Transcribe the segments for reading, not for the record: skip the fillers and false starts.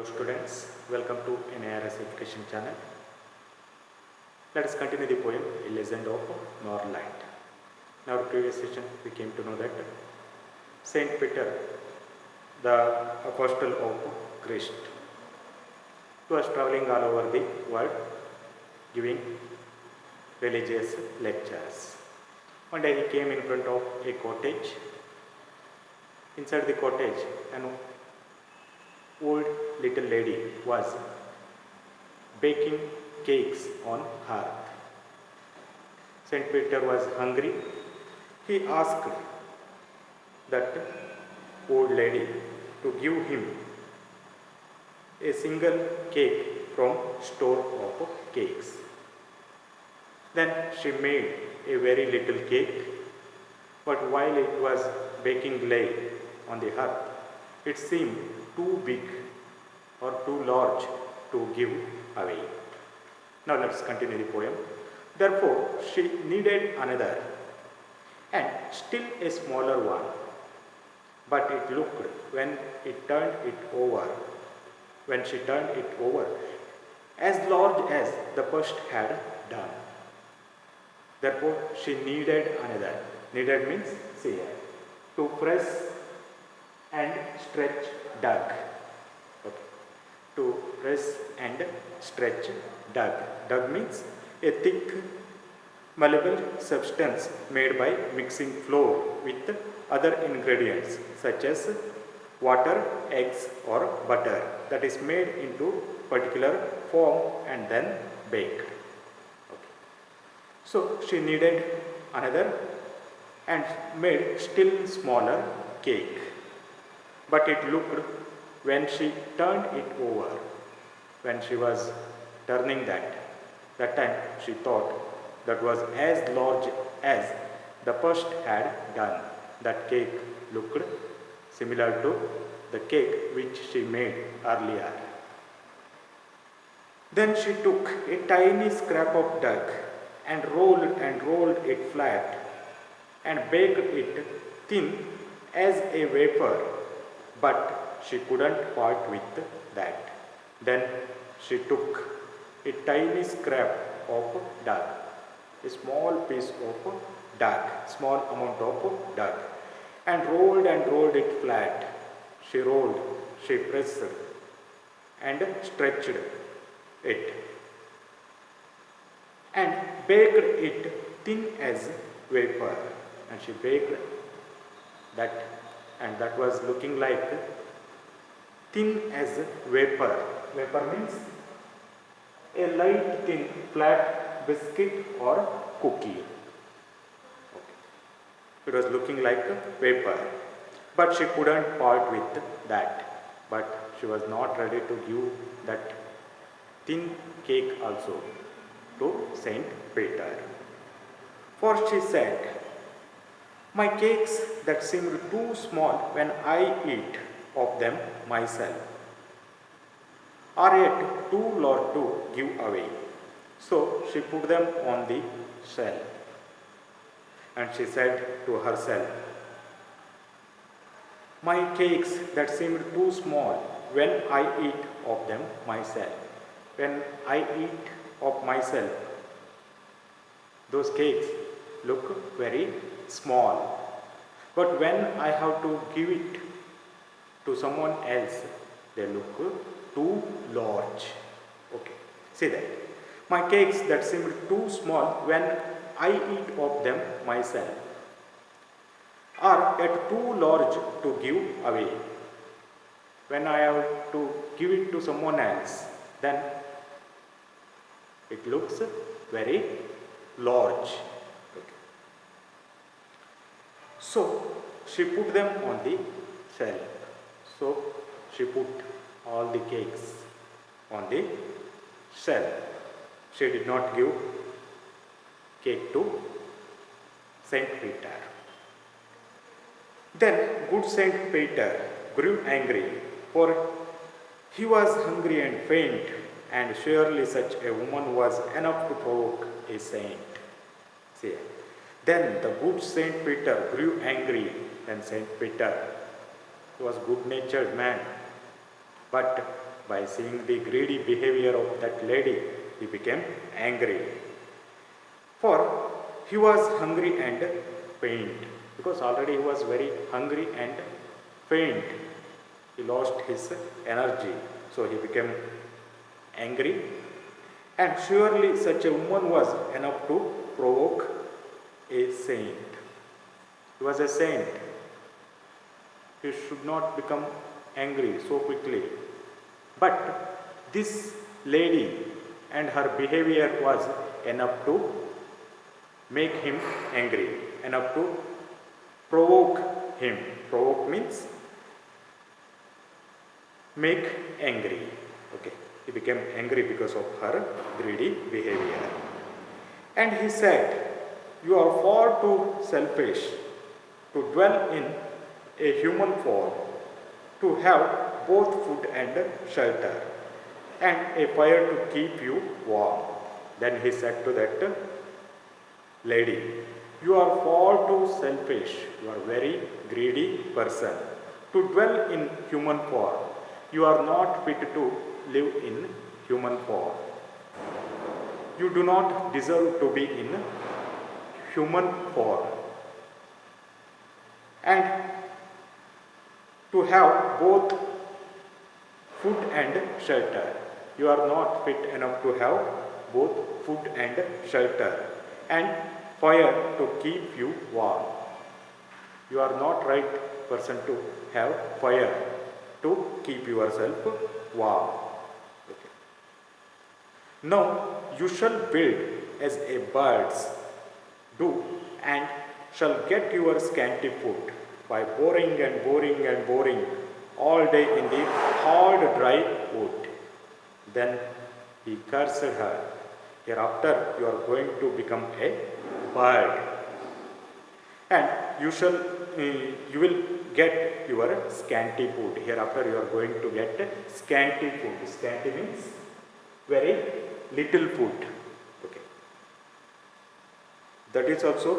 Hello students, welcome to NARS Education channel. Let us continue the poem A Legend of Norland. In our previous session we came to know that Saint Peter, the apostle of Christ, was traveling all over the world giving religious lectures. One day he came in front of a cottage. Inside the cottage, an old little lady was baking cakes on hearth. Saint Peter was hungry. He asked that old lady to give him a single cake from store of cakes. Then she made a very little cake, but while it was baking lay on the hearth, it seemed too big or too large to give away. Now let's continue the poem. Therefore, she needed another and still a smaller one. But it looked when she turned it over, as large as the first had done. Therefore, she needed another. Needed means, see here, to press and stretch, dug. Okay. To press and stretch, dug. Dug means a thick, malleable substance made by mixing flour with other ingredients such as water, eggs or butter, that is made into particular form and then baked. Okay. So she needed another and made still smaller cake. But it looked when she turned it over, when she was turning that time she thought that was as large as the first had done. That cake looked similar to the cake which she made earlier. Then she took a tiny scrap of dough and rolled it flat and baked it thin as a wafer. But she couldn't part with that. Then she took a tiny scrap of dough, a small piece of dough, small amount of dough, and rolled it flat. She rolled, she pressed, and stretched it, and baked it thin as wafer. And she baked that, and that was looking like thin as vapor. Vapor means a light thin flat biscuit or cookie. Okay. It was looking like vapor, but she couldn't part with that. But she was not ready to give that thin cake also to Saint Peter. For she said, "My cakes that seemed too small when I eat of them myself are yet too large to give away." So she put them on the shelf, and she said to herself, "My cakes that seemed too small when I eat of them myself. When I eat of myself, those cakes look very small. But when I have to give it to someone else, they look too large." Okay, see that. My cakes that seemed too small when I eat of them myself are yet too large to give away. When I have to give it to someone else, then it looks very large. Okay. So she put them on the shelf. So she put all the cakes on the shelf. She did not give cake to Saint Peter. Then good Saint Peter grew angry, for he was hungry and faint, and surely such a woman was enough to provoke a saint. See, then the good Saint Peter grew angry, and Saint Peter was good-natured man, but by seeing the greedy behavior of that lady, he became angry. For he was hungry and faint, because already he was very hungry and faint. He lost his energy, so he became angry. And surely such a woman was enough to provoke a saint. He was a saint. He should not become angry so quickly. But this lady and her behavior was enough to make him angry, enough to provoke him. Provoke means make angry. Okay. He became angry because of her greedy behavior. And he said, "You are far too selfish to dwell in a human form, to have both food and shelter, and a fire to keep you warm." Then he said to that lady, "You are far too selfish, you are very greedy person, to dwell in human form. You are not fit to live in human form. You do not deserve to be in human form. And to have both food and shelter. You are not fit enough to have both food and shelter, and fire to keep you warm. You are not right person to have fire to keep yourself warm." Okay. "Now you shall build as a birds do, and shall get your scanty food by boring and boring and boring all day in the hard dry wood." Then he cursed her, "Hereafter you are going to become a bird, and you will get your scanty food." Hereafter you are going to get scanty food. Scanty means very little food. Okay. That is also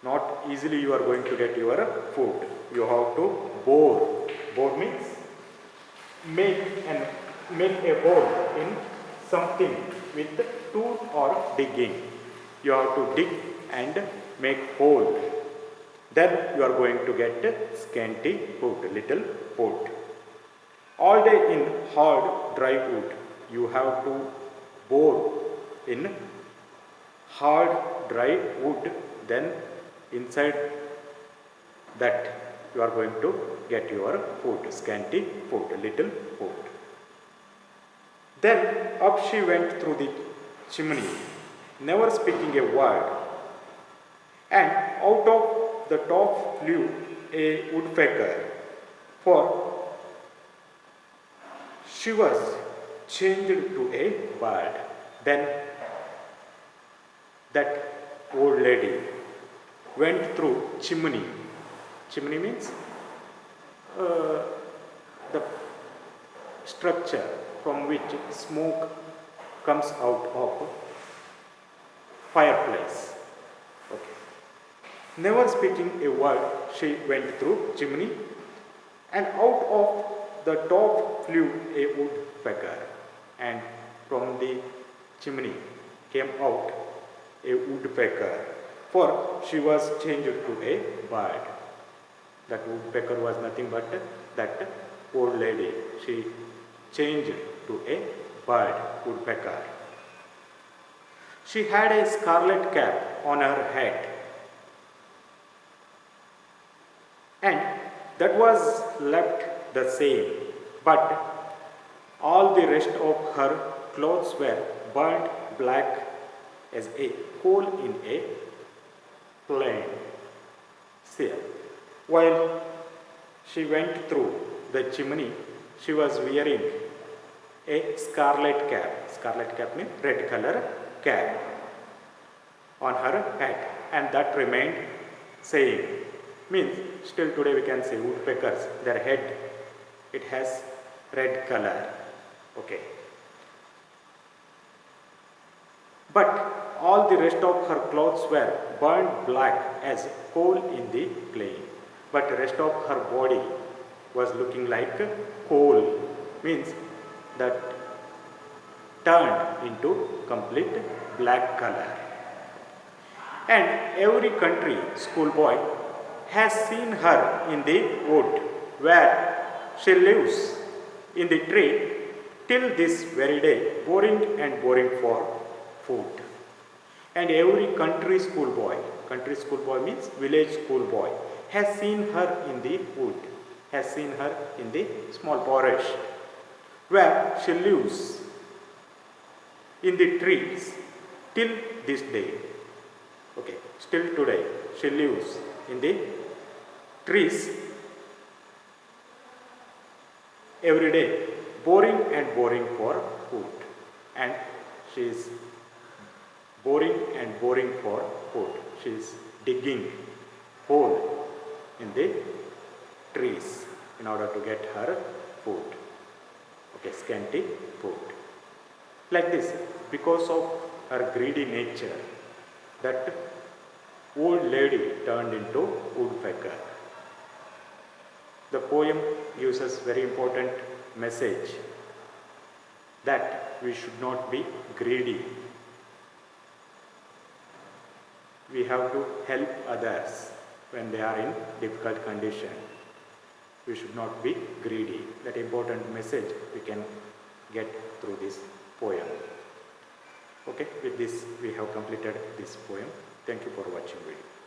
not easily you are going to get your food. You have to bore. Bore means make a hole in something with tool or digging. You have to dig and make hole. Then you are going to get scanty food, little food. All day in hard dry wood, you have to bore in hard dry wood. Then inside that you are going to get your food, scanty food, little food. Then up she went through the chimney, never speaking a word, and out of the top flew a woodpecker, for she was changed to a bird. Then that old lady went through chimney. Chimney means the structure from which smoke comes out of fireplace. Okay. Never speaking a word, she went through chimney, and out of the top flew a woodpecker, and from the chimney came out a woodpecker, for she was changed to a bird. That woodpecker was nothing but that old lady. She changed to a bird, woodpecker. She had a scarlet cap on her head, and that was left the same, but all the rest of her clothes were burnt black as a coal in a flame. See, while she went through the chimney, she was wearing a scarlet cap. Scarlet cap means red color cap on her head, and that remained same. Means still today we can see woodpeckers, their head, it has red color. Okay. But all the rest of her clothes were burned black as coal in the flame. But the rest of her body was looking like coal. Means that turned into complete black color. And every country schoolboy has seen her in the wood where she lives in the tree till this very day, boring and boring for food. And every country schoolboy means village schoolboy, has seen her in the wood, has seen her in the small forest where she lives in the trees till this day. Okay, still today she lives in the trees every day, boring and boring for food. And she is boring and boring for food. She is digging hole in the trees in order to get her food. Okay, scanty food. Like this, because of her greedy nature, that old lady turned into woodpecker. The poem gives us very important message that we should not be greedy. We have to help others when they are in difficult condition. We should not be greedy. That important message we can get through this poem. Okay, with this we have completed this poem. Thank you for watching video.